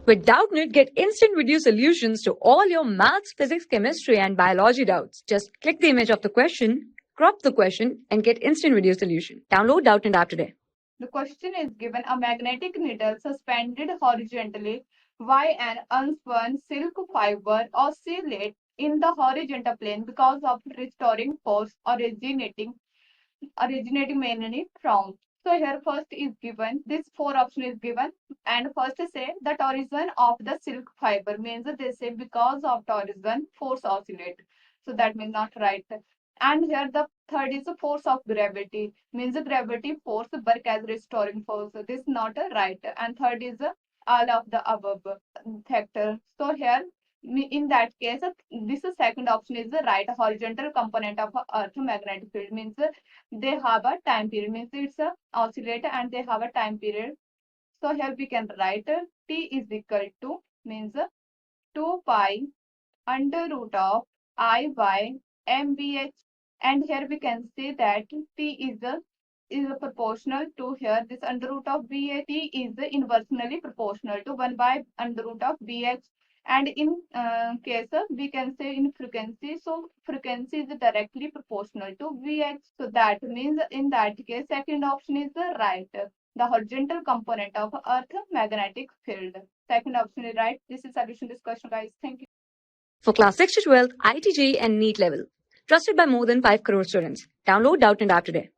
With Doubtnut, get instant video solutions to all your maths, physics, chemistry, and biology doubts. Just click the image of the question, crop the question, and get instant video solution. Download Doubtnut app today. The question is given a magnetic needle suspended horizontally while an unspun silk fiber oscillates in the horizontal plane because of restoring force originating mainly from. So here first is given, this four option is given, and first say the torsion of the silk fiber means they say because of torsion force oscillate. So that means not right. And here the third is the force of gravity, means the gravity force work as restoring force. So this is not a right. And third is all of the above factor. So here in that case, this second option is the right. Horizontal component of earth magnetic field means they have a time period, means it's a oscillator and they have a time period. So here we can write T is equal to means 2 pi under root of I by MBH, and here we can say that T is a proportional to here this under root of BH. T is inversely proportional to 1 by under root of BH. And in case we can say in frequency, so frequency is directly proportional to VH. So that means in that case second option is the right, the horizontal component of earth magnetic field. Second option is right. This is solution discussion, guys. Thank you. For class 6 to 12, ITG and NEET level. Trusted by more than 5 crore students. Download Doubtnut app today.